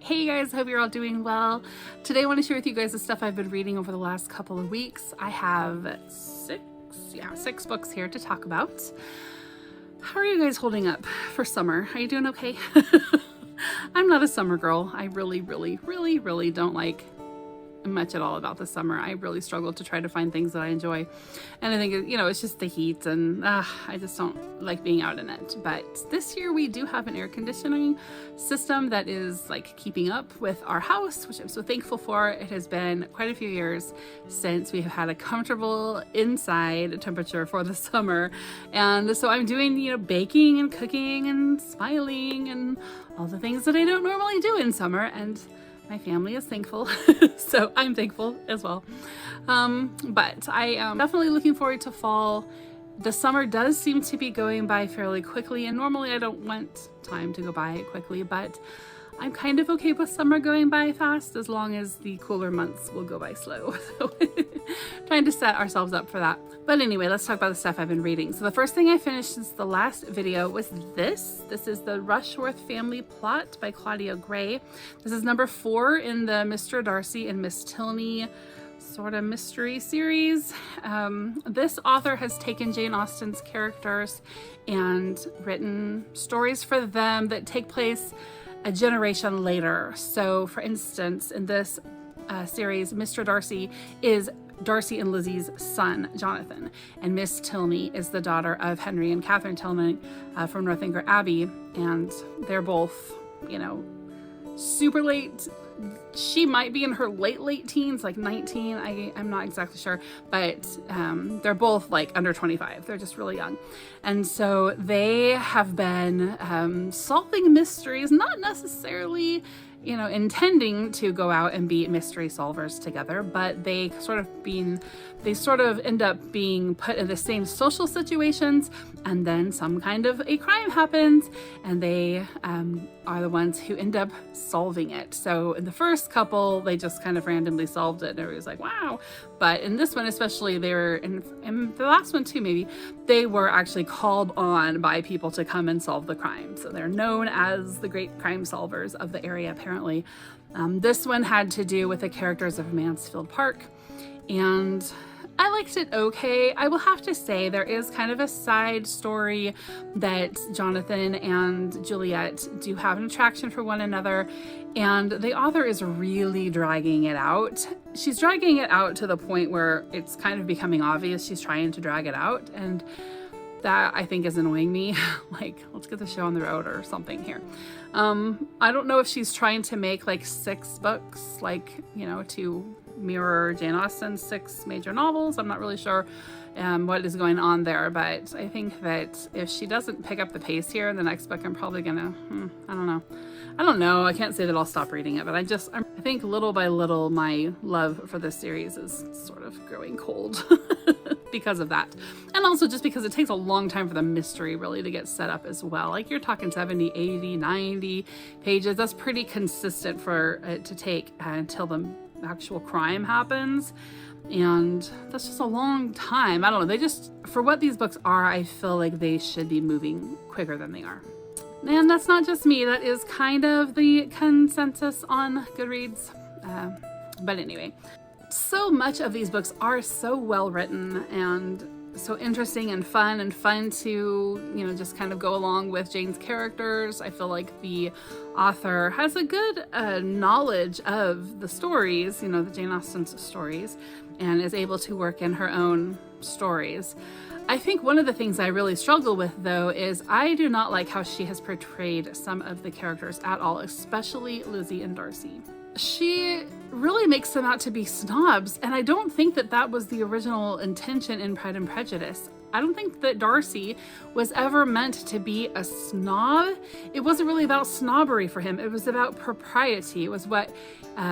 Hey guys, hope you're all doing well. Today I want to share with you guys the stuff I've been reading over the last couple of weeks. I have six books here to talk about. How are you guys holding up for summer? Are you doing okay? I'm not a summer girl. I really don't like much at all about the summer. I really struggle to try to find things that I enjoy, and I think it's just the heat, and I just don't like being out in it. But this year we do have an air conditioning system that is like keeping up with our house, which I'm so thankful for. It has been quite a few years since we have had a comfortable inside temperature for the summer, and so I'm doing baking and cooking and smiling and all the things that I don't normally do in summer, and my family is thankful, so I'm thankful as well. But I am definitely looking forward to fall. The summer does seem to be going by fairly quickly, and normally I don't want time to go by quickly, but I'm kind of okay with summer going by fast as long as the cooler months will go by slow. So trying to set ourselves up for that. But anyway, let's talk about the stuff I've been reading. So the first thing I finished since the last video was this. This is the Rushworth Family Plot by Claudia Gray. This is number 4 in the Mr. Darcy and Miss Tilney sort of mystery series. This author has taken Jane Austen's characters and written stories for them that take place a generation later. So for instance, in this series, Mr. Darcy is Darcy and Lizzie's son, Jonathan, and Miss Tilney is the daughter of Henry and Catherine Tilney from Northanger Abbey, and they're both, super late. She might be in her late teens, like 19. I'm not exactly sure, but they're both like under 25. They're just really young. And so they have been solving mysteries, not necessarily, intending to go out and be mystery solvers together, but they sort of end up being put in the same social situations, and then some kind of a crime happens, and they are the ones who end up solving it. So in the first couple, they just kind of randomly solved it, and everybody was like, wow. But in this one especially, they were, in the last one too maybe, they were actually called on by people to come and solve the crime. So they're known as the great crime solvers of the area, apparently. This one had to do with the characters of Mansfield Park, and I liked it okay. I will have to say there is kind of a side story that Jonathan and Juliet do have an attraction for one another, and the author is really dragging it out. She's dragging it out to the point where it's kind of becoming obvious she's trying to drag it out, and that I think is annoying me. Like, let's get the show on the road or something here. I don't know if she's trying to make like 6 books, like, to mirror Jane Austen's 6 major novels. I'm not really sure what is going on there, but I think that if she doesn't pick up the pace here in the next book, I'm probably gonna, I don't know. I can't say that I'll stop reading it, but I think little by little my love for this series is sort of growing cold because of that. And also just because it takes a long time for the mystery really to get set up as well. Like, you're talking 70, 80, 90 pages. That's pretty consistent for it to take until the actual crime happens, and that's just a long time. I don't know, they just, for what these books are, I feel like they should be moving quicker than they are. And that's not just me, that is kind of the consensus on Goodreads. But anyway, so much of these books are so well written and so interesting and fun to, just kind of go along with Jane's characters. I feel like the author has a good knowledge of the stories, the Jane Austen's stories, and is able to work in her own stories. I think one of the things I really struggle with, though, is I do not like how she has portrayed some of the characters at all, especially Lizzie and Darcy. She really makes them out to be snobs, and I don't think that that was the original intention in Pride and Prejudice. I don't think that Darcy was ever meant to be a snob. It wasn't really about snobbery for him. It was about propriety. It was what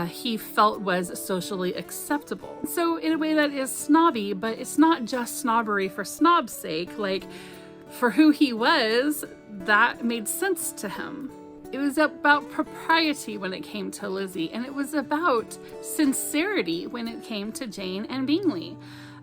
he felt was socially acceptable. So in a way that is snobby, but it's not just snobbery for snob's sake. Like, for who he was, that made sense to him. It was about propriety when it came to Lizzie, and it was about sincerity when it came to Jane and Bingley.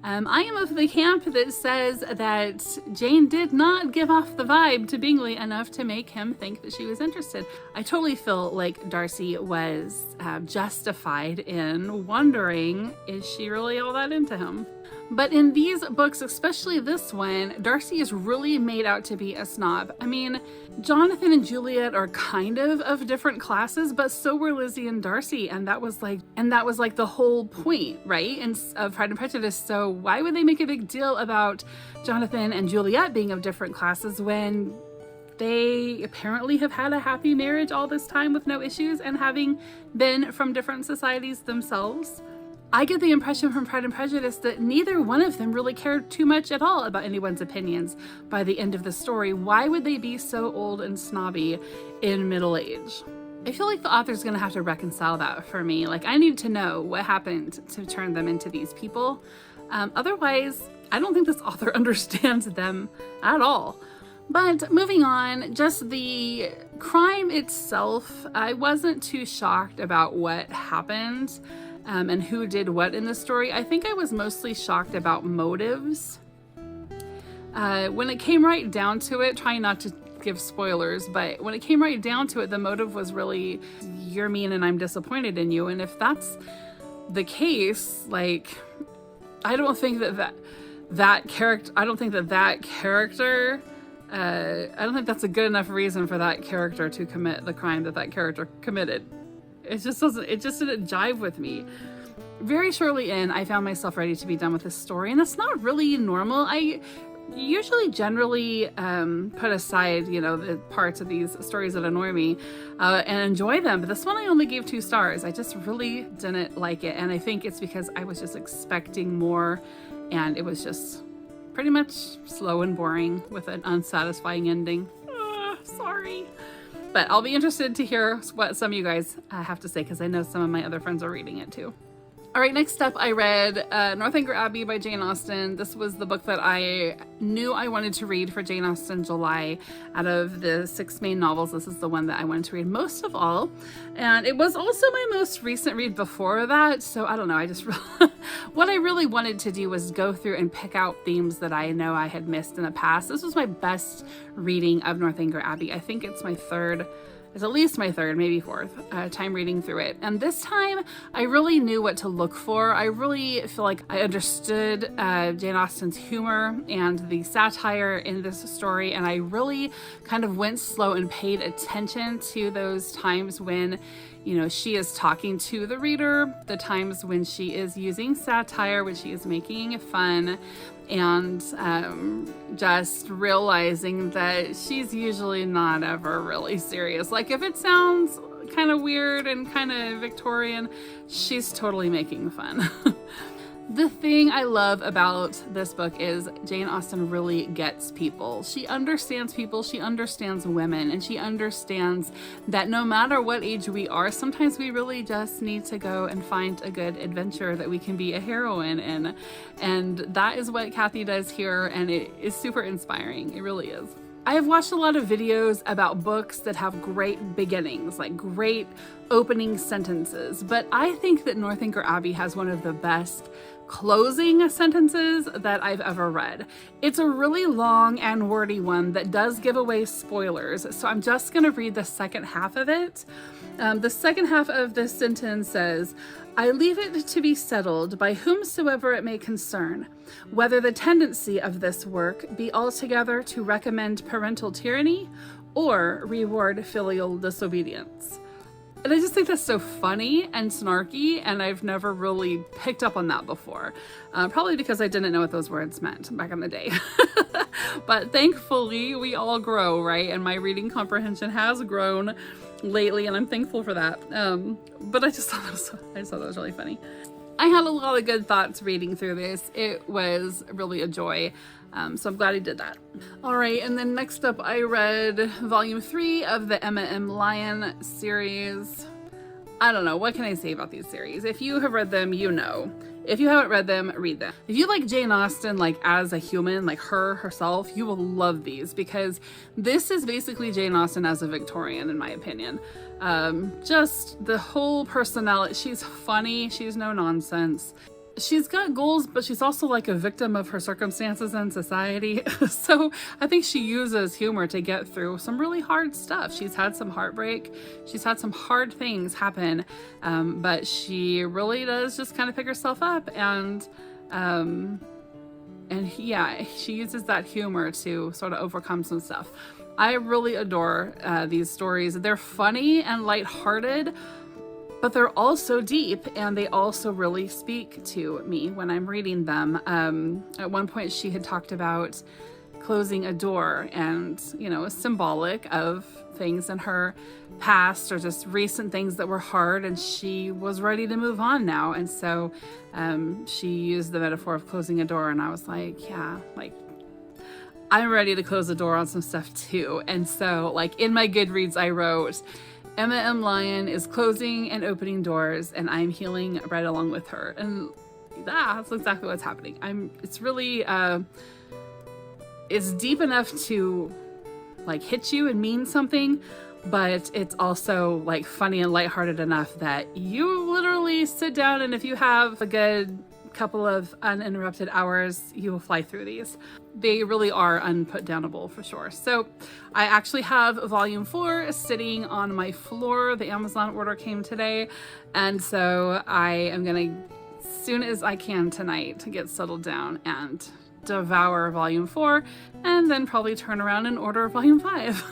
I am of the camp that says that Jane did not give off the vibe to Bingley enough to make him think that she was interested. I totally feel like Darcy was justified in wondering, is she really all that into him? But in these books, especially this one, Darcy is really made out to be a snob. I mean, Jonathan and Juliet are kind of different classes, but so were Lizzie and Darcy, and that was like the whole point, right? And of Pride and Prejudice. So why would they make a big deal about Jonathan and Juliet being of different classes when they apparently have had a happy marriage all this time with no issues and having been from different societies themselves? I get the impression from Pride and Prejudice that neither one of them really cared too much at all about anyone's opinions by the end of the story. Why would they be so old and snobby in middle age? I feel like the author's gonna have to reconcile that for me. Like, I need to know what happened to turn them into these people. Otherwise, I don't think this author understands them at all. But moving on, just the crime itself, I wasn't too shocked about what happened. And who did what in the story. I think I was mostly shocked about motives. When it came right down to it, trying not to give spoilers, but when it came right down to it, the motive was really, you're mean and I'm disappointed in you. And if that's the case, like, I don't think that character, I don't think that's a good enough reason for that character to commit the crime that character committed. It just didn't jive with me. Very shortly in, I found myself ready to be done with this story, and that's not really normal. I usually generally put aside, the parts of these stories that annoy me and enjoy them, but this one I only gave 2 stars. I just really didn't like it, and I think it's because I was just expecting more, and it was just pretty much slow and boring with an unsatisfying ending. Sorry. But I'll be interested to hear what some of you guys have to say, because I know some of my other friends are reading it too. All right, next up I read Northanger Abbey by Jane Austen. This was the book that I knew I wanted to read for Jane Austen July. Out of the 6 main novels, this is the one that I wanted to read most of all. And it was also my most recent read before that, so I don't know, what I really wanted to do was go through and pick out themes that I know I had missed in the past. This was my best reading of Northanger Abbey. I think it's at least my third, maybe 4th time reading through it. And this time I really knew what to look for. I really feel like I understood Jane Austen's humor and the satire in this story. And I really kind of went slow and paid attention to those times when, she is talking to the reader, the times when she is using satire, when she is making fun, and just realizing that she's usually not ever really serious. Like, if it sounds kind of weird and kind of Victorian, she's totally making fun. The thing I love about this book is Jane Austen really gets people. She understands people, she understands women, and she understands that no matter what age we are, sometimes we really just need to go and find a good adventure that we can be a heroine in. And that is what Kathy does here, and it is super inspiring. It really is. I have watched a lot of videos about books that have great beginnings, like great opening sentences, but I think that Northanger Abbey has one of the best closing sentences that I've ever read. It's a really long and wordy one that does give away spoilers, so I'm just going to read the second half of it. The second half of this sentence says, "I leave it to be settled by whomsoever it may concern, whether the tendency of this work be altogether to recommend parental tyranny or reward filial disobedience." And I just think that's so funny and snarky, and I've never really picked up on that before. Probably because I didn't know what those words meant back in the day. But thankfully, we all grow, right? And my reading comprehension has grown lately, and I'm thankful for that. But I just thought that was really funny. I had a lot of good thoughts reading through this. It was really a joy. So I'm glad I did that. All right, and then next up I read volume 3 of the Emma M. Lyon series. I don't know, what can I say about these series? If you have read them, you know. If you haven't read them, read them. If you like Jane Austen, like as a human, like herself, you will love these, because this is basically Jane Austen as a Victorian, in my opinion. Just the whole personality. She's funny. She's no nonsense. she's got goals, but she's also like a victim of her circumstances and society. So I think she uses humor to get through some really hard stuff. She's had some heartbreak. She's had some hard things happen. But she really does just kind of pick herself up, and yeah, she uses that humor to sort of overcome some stuff. I really adore these stories. They're funny and lighthearted, but they're also deep, and they also really speak to me when I'm reading them. At one point she had talked about closing a door, and, you know, symbolic of things in her past or just recent things that were hard, and she was ready to move on now. And so she used the metaphor of closing a door, and I was like, yeah, like, I'm ready to close the door on some stuff too. And so, like, in my Goodreads I wrote, Emma M. Lyon is closing and opening doors, and I'm healing right along with her. And that's exactly what's happening. It's really, it's deep enough to like hit you and mean something, but it's also like funny and lighthearted enough that you literally sit down, and if you have a good couple of uninterrupted hours, you will fly through these. They really are unputdownable for sure. So I actually have volume 4 sitting on my floor. The Amazon order came today, and so I am gonna, as soon as I can tonight, get settled down and devour volume 4, and then probably turn around and order volume 5.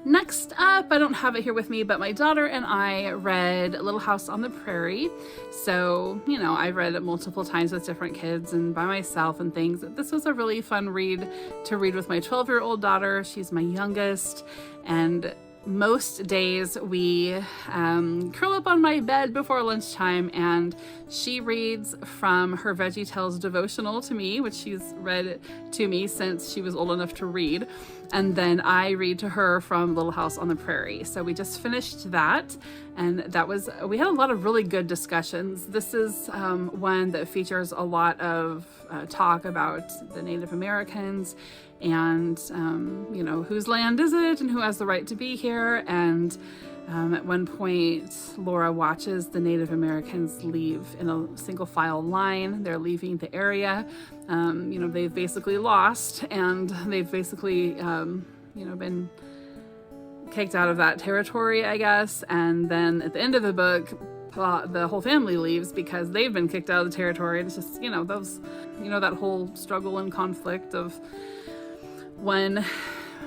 Next up, I don't have it here with me, but my daughter and I read Little House on the Prairie. So, you know, I've read it multiple times with different kids and by myself and things. This was a really fun read to read with my 12-year-old daughter. She's my youngest, and most days we curl up on my bed before lunchtime, and she reads from her VeggieTales devotional to me, which she's read to me since she was old enough to read, and then I read to her from Little House on the Prairie. So we just finished that, and we had a lot of really good discussions. This is one that features a lot of talk about the Native Americans, and you know, whose land is it and who has the right to be here. And at one point Laura watches the Native Americans leave in a single file line. They're leaving the area. You know, they've basically lost, and they've basically you know, been kicked out of that territory, I guess. And then at the end of the book, the whole family leaves because they've been kicked out of the territory. It's just, you know, those, you know, that whole struggle and conflict of one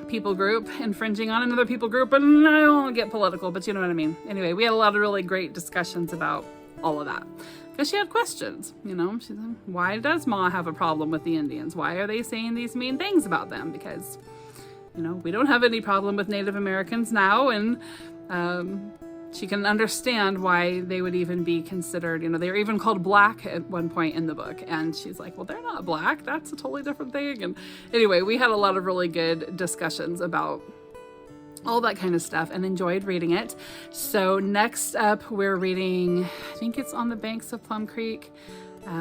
people group infringing on another people group. And I don't want to get political, but you know what I mean. Anyway, we had a lot of really great discussions about all of that, because she had questions. You know, she's like, why does Ma have a problem with the Indians? Why are they saying these mean things about them? Because, you know, we don't have any problem with Native Americans now. And she can understand why they would even be considered, you know, they're even called black at one point in the book. And she's like, well, they're not black. That's a totally different thing. And anyway, we had a lot of really good discussions about all that kind of stuff and enjoyed reading it. So next up, we're reading, I think it's On the Banks of Plum Creek.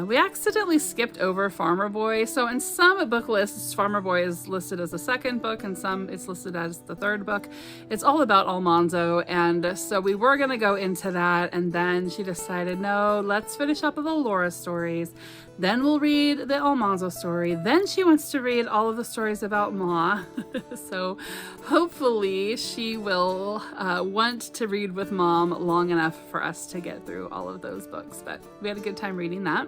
We accidentally skipped over Farmer Boy. So in some book lists, Farmer Boy is listed as the second book, and some it's listed as the third book. It's all about Almanzo, and so we were going to go into that, and then she decided, no, let's finish up with the Laura stories. Then we'll read the Almanzo story. Then she wants to read all of the stories about Ma. So hopefully she will want to read with Mom long enough for us to get through all of those books. But we had a good time reading that.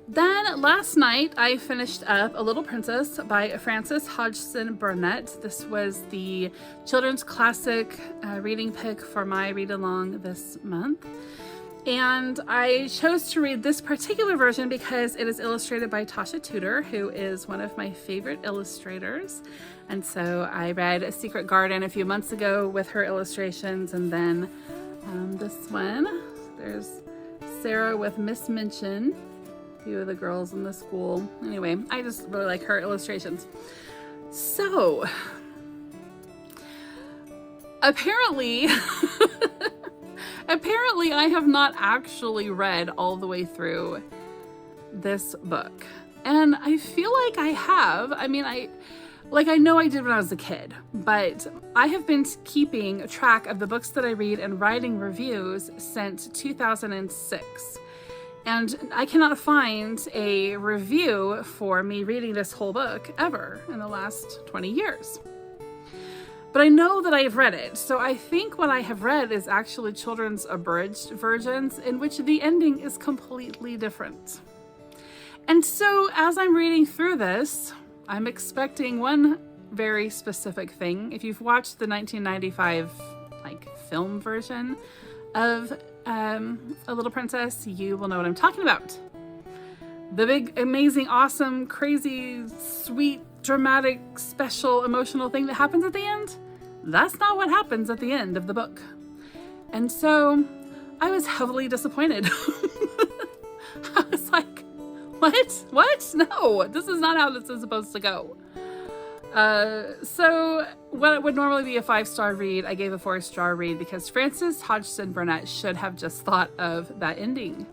Then last night I finished up A Little Princess by Frances Hodgson Burnett. This was the children's classic reading pick for my read along this month. And I chose to read this particular version because it is illustrated by Tasha Tudor, who is one of my favorite illustrators. And so I read A Secret Garden a few months ago with her illustrations, and then this one, there's Sarah with Miss Minchin, a few of the girls in the school. Anyway, I just really like her illustrations. So, apparently I have not actually read all the way through this book. And I feel like I have. I mean, I know I did when I was a kid, but I have been keeping track of the books that I read and writing reviews since 2006. And I cannot find a review for me reading this whole book ever in the last 20 years. But I know that I've read it, so I think what I have read is actually children's abridged versions in which the ending is completely different. And so as I'm reading through this, I'm expecting one very specific thing. If you've watched the 1995 film version of A Little Princess, you will know what I'm talking about. The big, amazing, awesome, crazy, sweet, dramatic, special, emotional thing that happens at the end. That's not what happens at the end of the book. And so I was heavily disappointed. I was like, what? No, this is not how this is supposed to go. So what would normally be a 5-star read, I gave a 4-star read because Frances Hodgson Burnett should have just thought of that ending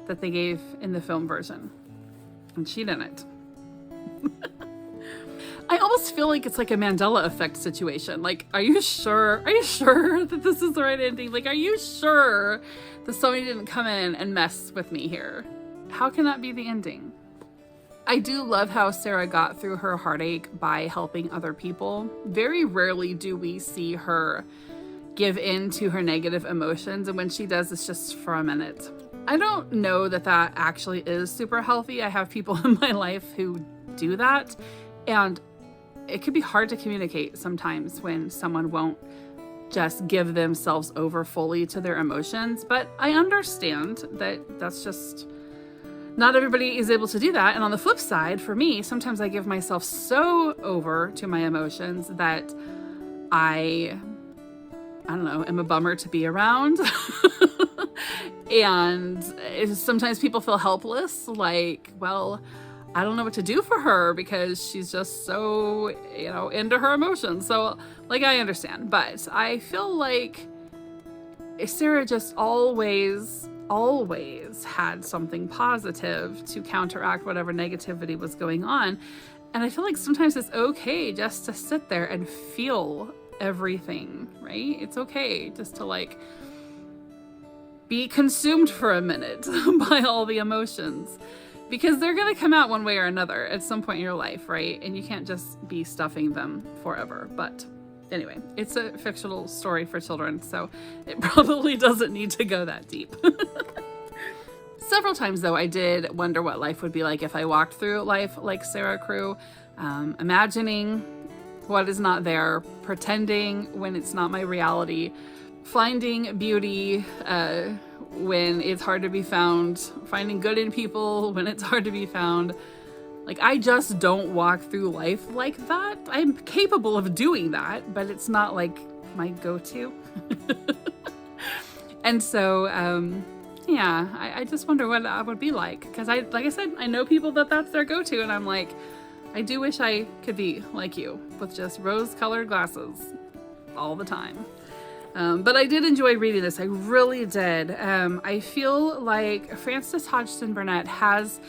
that they gave in the film version. And she didn't. I almost feel like it's like a Mandela effect situation. Like, are you sure that this is the right ending? Like, are you sure that somebody didn't come in and mess with me here? How can that be the ending? I do love how Sarah got through her heartache by helping other people. Very rarely do we see her give in to her negative emotions, and when she does, it's just for a minute. I don't know that that actually is super healthy. I have people in my life who do that, and it can be hard to communicate sometimes when someone won't just give themselves over fully to their emotions, but I understand that that's just... not everybody is able to do that. And on the flip side, for me, sometimes I give myself so over to my emotions that I don't know, am a bummer to be around. And sometimes people feel helpless, like, well, I don't know what to do for her because she's just so, into her emotions. So, like, I understand. But I feel like Sarah just always had something positive to counteract whatever negativity was going on. And I feel like sometimes it's okay just to sit there and feel everything, right? It's okay just to be consumed for a minute by all the emotions, because they're going to come out one way or another at some point in your life, right? And you can't just be stuffing them forever. But anyway, it's a fictional story for children, so it probably doesn't need to go that deep. Several times, though, I did wonder what life would be like if I walked through life like Sarah Crew, imagining what is not there, pretending when it's not my reality, finding beauty when it's hard to be found, finding good in people when it's hard to be found. I just don't walk through life like that. I'm capable of doing that, but it's not my go-to. And so, yeah, I just wonder what that would be like. Because like I said, I know people that's their go-to, and I'm like, I do wish I could be like you with just rose-colored glasses all the time. But I did enjoy reading this. I really did. I feel like Frances Hodgson Burnett has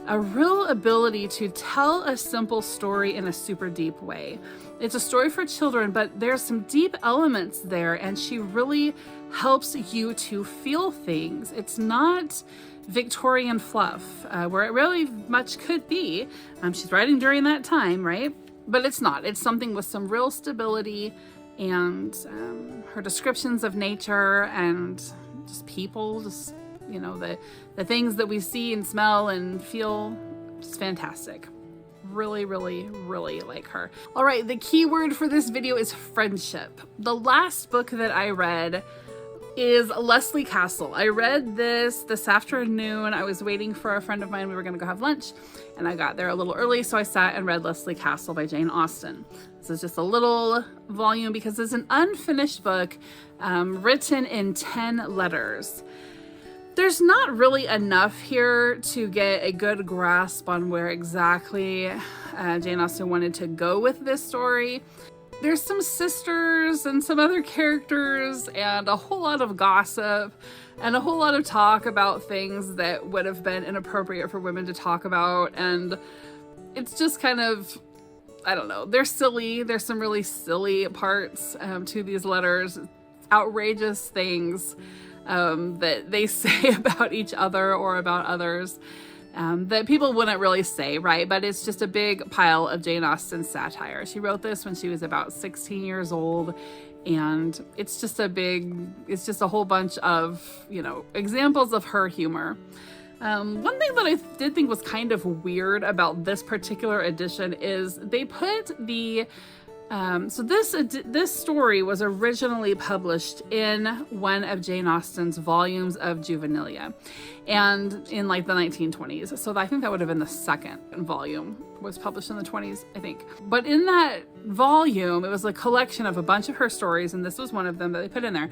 a real ability to tell a simple story in a super deep way. It's a story for children, but there's some deep elements there, and she really helps you to feel things. It's not Victorian fluff, where it really much could be. She's writing during that time, right? But it's not. It's something with some real stability, and her descriptions of nature and just people, just the things that we see and smell and feel, just fantastic. Really, really, really like her. All right, the key word for this video is friendship. The last book that I read is Leslie Castle. I read this afternoon. I was waiting for a friend of mine. We were going to go have lunch, and I got there a little early, so I sat and read Leslie Castle by Jane Austen. This is just a little volume because it's an unfinished book written in 10 letters. There's not really enough here to get a good grasp on where exactly Jane Austen wanted to go with this story. There's some sisters and some other characters and a whole lot of gossip and a whole lot of talk about things that would have been inappropriate for women to talk about. And it's just kind of, I don't know, they're silly. There's some really silly parts to these letters, outrageous things. that they say about each other or about others that people wouldn't really say, right? But it's just a big pile of Jane Austen's satire. She wrote this when she was about 16 years old, and it's just a whole bunch of, examples of her humor. One thing that I did think was kind of weird about this particular edition is they put so this story was originally published in one of Jane Austen's volumes of juvenilia, and in like the 1920s. So I think that would have been the second volume, was published in the 20s, I think. But in that volume, it was a collection of a bunch of her stories, and this was one of them that they put in there.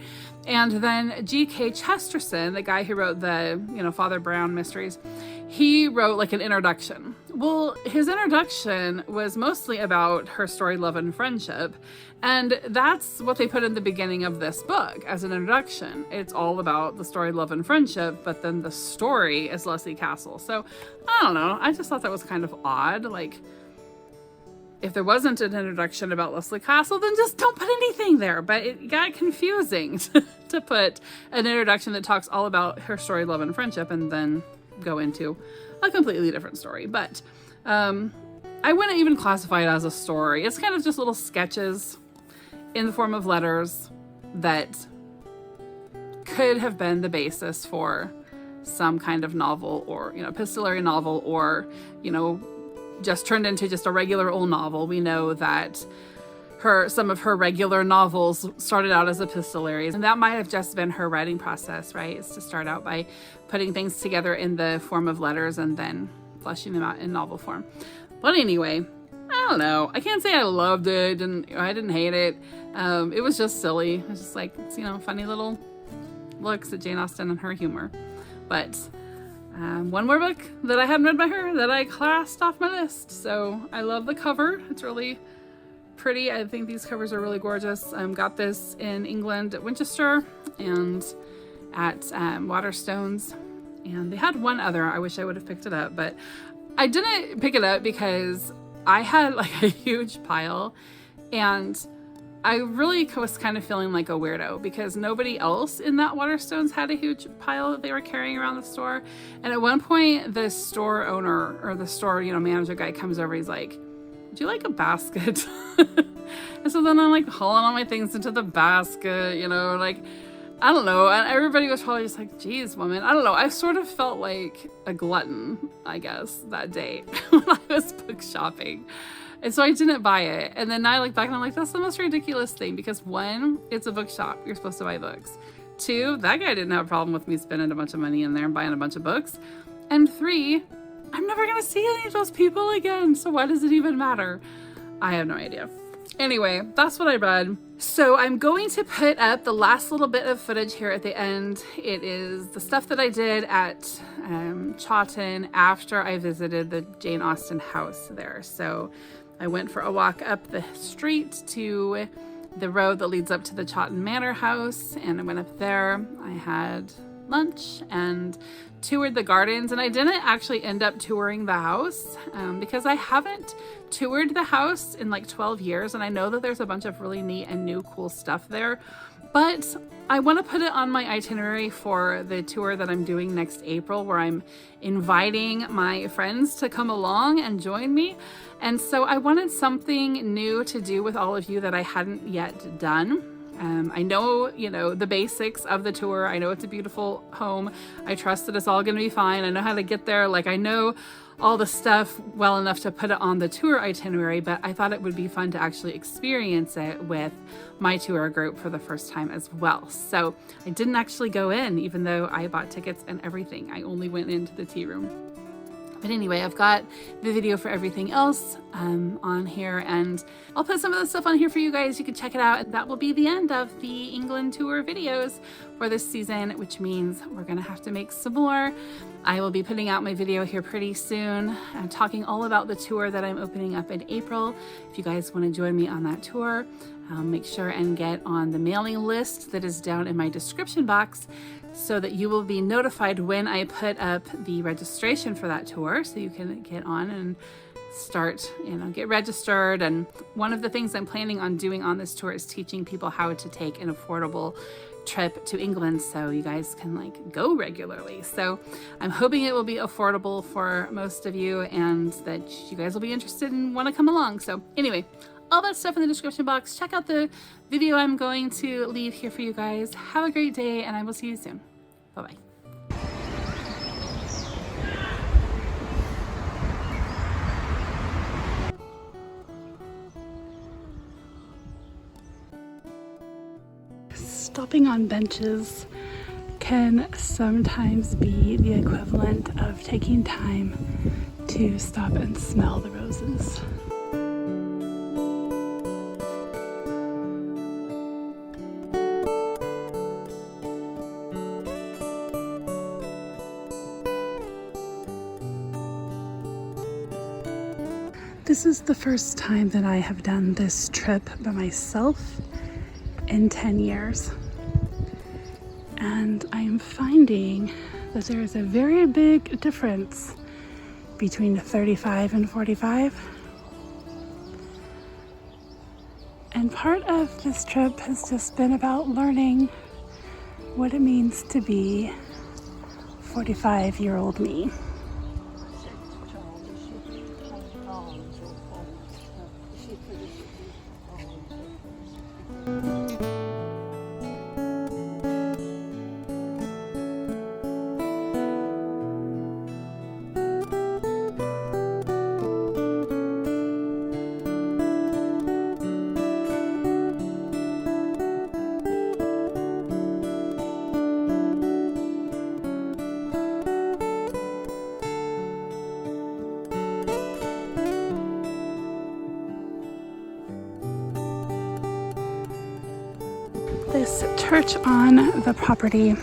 And then G.K. Chesterton, the guy who wrote the, Father Brown mysteries, he wrote like an introduction. Well, his introduction was mostly about her story, love, and friendship. And that's what they put in the beginning of this book as an introduction. It's all about the story, love, and friendship, but then the story is Leslie Castle. So I don't know. I just thought that was kind of odd. Like, if there wasn't an introduction about Leslie Castle, then just don't put anything there. But it got confusing to put an introduction that talks all about her story, love, and friendship, and then go into a completely different story. But I wouldn't even classify it as a story. It's kind of just little sketches in the form of letters that could have been the basis for some kind of novel, or epistolary novel, or just turned into just a regular old novel. We know that some of her regular novels started out as epistolaries, and that might have just been her writing process, right? Is to start out by putting things together in the form of letters and then fleshing them out in novel form. But anyway, I don't know. I can't say I loved it, and I didn't hate it. It was just silly. It was just like, funny little looks at Jane Austen and her humor. But one more book that I hadn't read by her that I classed off my list. So I love the cover. It's really pretty. I think these covers are really gorgeous. Got this in England at Winchester and at Waterstones. And they had one other. I wish I would have picked it up, but I didn't pick it up because I had like a huge pile, and I really was kind of feeling like a weirdo because nobody else in that Waterstones had a huge pile that they were carrying around the store. And at one point, the store owner, or the store, manager guy, comes over. He's like, "Would you like a basket?" And so then I'm like hauling all my things into the basket, I don't know. And everybody was probably just like, "Geez, woman." I don't know. I sort of felt like a glutton, I guess, that day when I was book shopping. And so I didn't buy it. And then I look back and I'm like, that's the most ridiculous thing, because one, it's a bookshop. You're supposed to buy books. Two, that guy didn't have a problem with me spending a bunch of money in there and buying a bunch of books. And three, I'm never going to see any of those people again. So why does it even matter? I have no idea. Anyway, that's what I read. So I'm going to put up the last little bit of footage here at the end. It is the stuff that I did at Chawton after I visited the Jane Austen house there. So I went for a walk up the street to the road that leads up to the Chawton Manor house, and I went up there. I had lunch and toured the gardens, and I didn't actually end up touring the house because I haven't toured the house in like 12 years, and I know that there's a bunch of really neat and new cool stuff there, but I want to put it on my itinerary for the tour that I'm doing next April, where I'm inviting my friends to come along and join me. And so I wanted something new to do with all of you that I hadn't yet done. I know, the basics of the tour. I know it's a beautiful home. I trust that it's all going to be fine. I know how to get there. I know all the stuff well enough to put it on the tour itinerary, but I thought it would be fun to actually experience it with my tour group for the first time as well. So I didn't actually go in, even though I bought tickets and everything. I only went into the tea room. But anyway, I've got the video for everything else on here, and I'll put some of the stuff on here for you guys. You can check it out. And that will be the end of the England tour videos for this season, which means we're going to have to make some more. I will be putting out my video here pretty soon, talking all about the tour that I'm opening up in April. If you guys want to join me on that tour, make sure and get on the mailing list that is down in my description box, so that you will be notified when I put up the registration for that tour, so you can get on and start, get registered. And one of the things I'm planning on doing on this tour is teaching people how to take an affordable trip to England so you guys can like go regularly. So I'm hoping it will be affordable for most of you and that you guys will be interested and want to come along. So anyway, all that stuff in the description box. Check out the video I'm going to leave here for you guys. Have a great day, and I will see you soon. Bye-bye. Stopping on benches can sometimes be the equivalent of taking time to stop and smell the roses. This is the first time that I have done this trip by myself in 10 years. And I am finding that there is a very big difference between 35 and 45. And part of this trip has just been about learning what it means to be 45-year-old me. This church on the property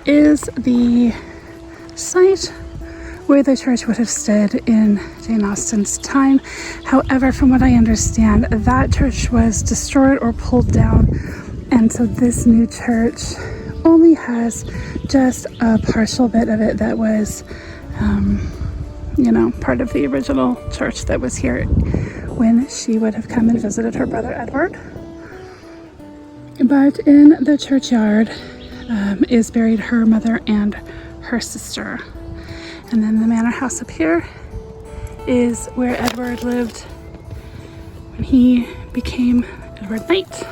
is the site where the church would have stood in Jane Austen's time. However, from what I understand, that church was destroyed or pulled down, and so this new church only has just a partial bit of it that was, part of the original church that was here when she would have come and visited her brother Edward. But in the churchyard is buried her mother and her sister. And then the manor house up here is where Edward lived when he became Edward Knight.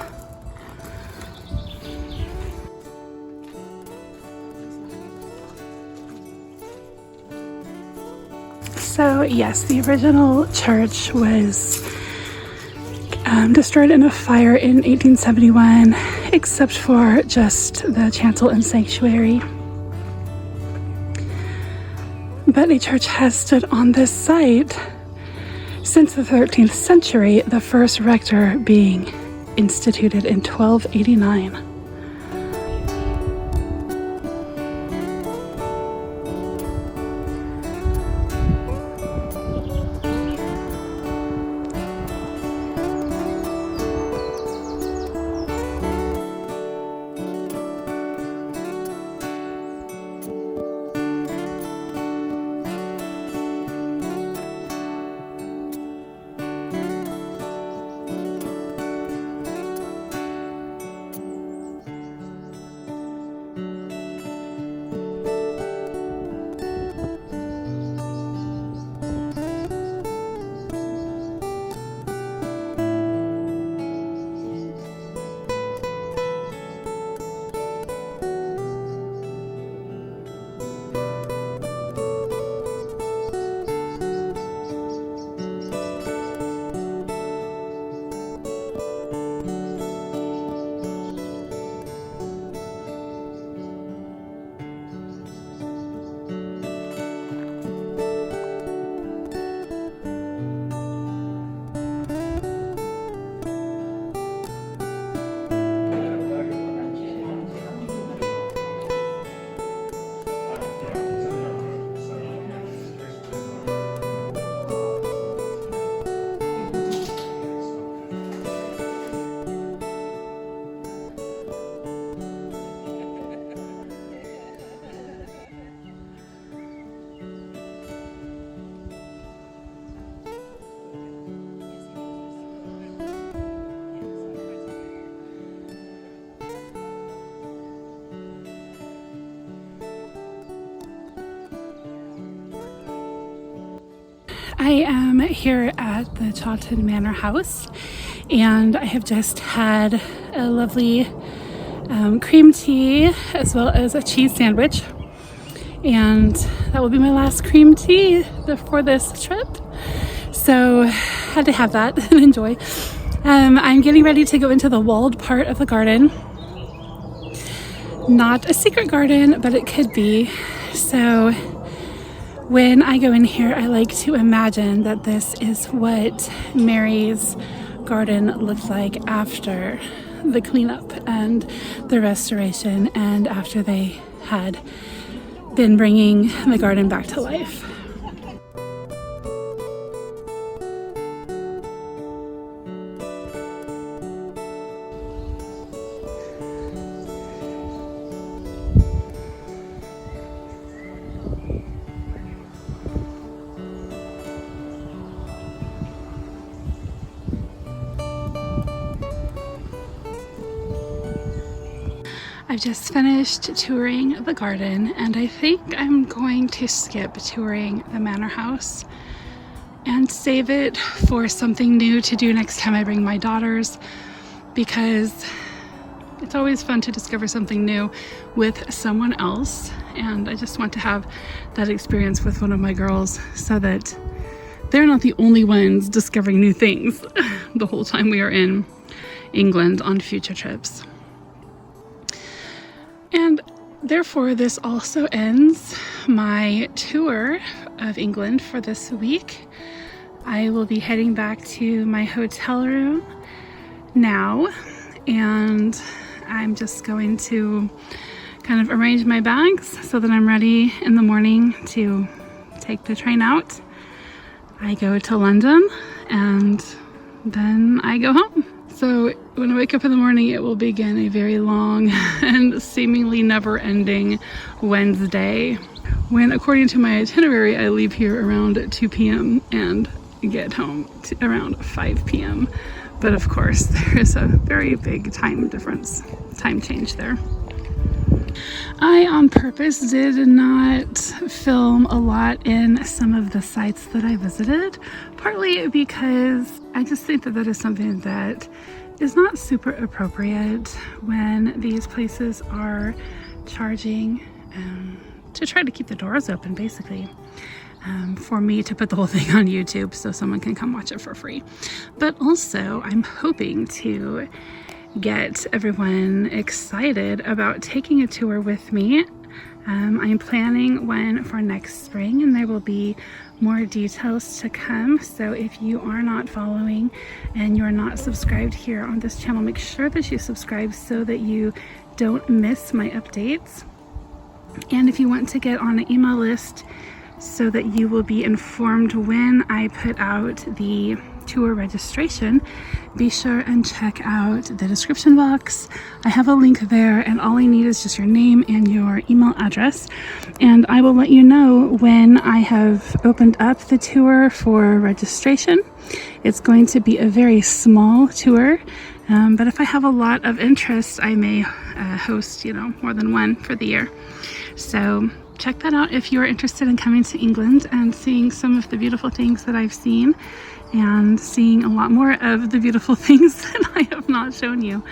So yes, the original church was destroyed in a fire in 1871, except for just the chancel and sanctuary. But a church has stood on this site since the 13th century, the first rector being instituted in 1289. I am here at the Chawton Manor house, and I have just had a lovely cream tea as well as a cheese sandwich, and that will be my last cream tea for this trip, so had to have that and enjoy. I'm getting ready to go into the walled part of the garden. Not a secret garden, but it could be. So when I go in here, I like to imagine that this is what Mary's garden looked like after the cleanup and the restoration, and after they had been bringing the garden back to life. I've just finished touring the garden, and I think I'm going to skip touring the manor house and save it for something new to do next time I bring my daughters, because it's always fun to discover something new with someone else, and I just want to have that experience with one of my girls so that they're not the only ones discovering new things the whole time we are in England on future trips. And therefore, this also ends my tour of England for this week. I will be heading back to my hotel room now, and I'm just going to kind of arrange my bags so that I'm ready in the morning to take the train out. I go to London, and then I go home. So when I wake up in the morning, it will begin a very long and seemingly never-ending Wednesday, when, according to my itinerary, I leave here around 2 p.m. and get home around 5 p.m. But of course, there is a very big time change there. I, on purpose, did not film a lot in some of the sites that I visited, partly because I just think that that is something that is not super appropriate when these places are charging to try to keep the doors open, basically, for me to put the whole thing on YouTube so someone can come watch it for free. But also, I'm hoping to get everyone excited about taking a tour with me. I'm planning one for next spring, and there will be more details to come. So if you are not following and you're not subscribed here on this channel, make sure that you subscribe so that you don't miss my updates. And if you want to get on an email list so that you will be informed when I put out the tour registration, be sure and check out the description box. I have a link there, and all I need is just your name and your email address, and I will let you know when I have opened up the tour for registration. It's going to be a very small tour, but if I have a lot of interest, I may host, more than one for the year. So check that out if you're interested in coming to England and seeing some of the beautiful things that I've seen, and seeing a lot more of the beautiful things that I have not shown you.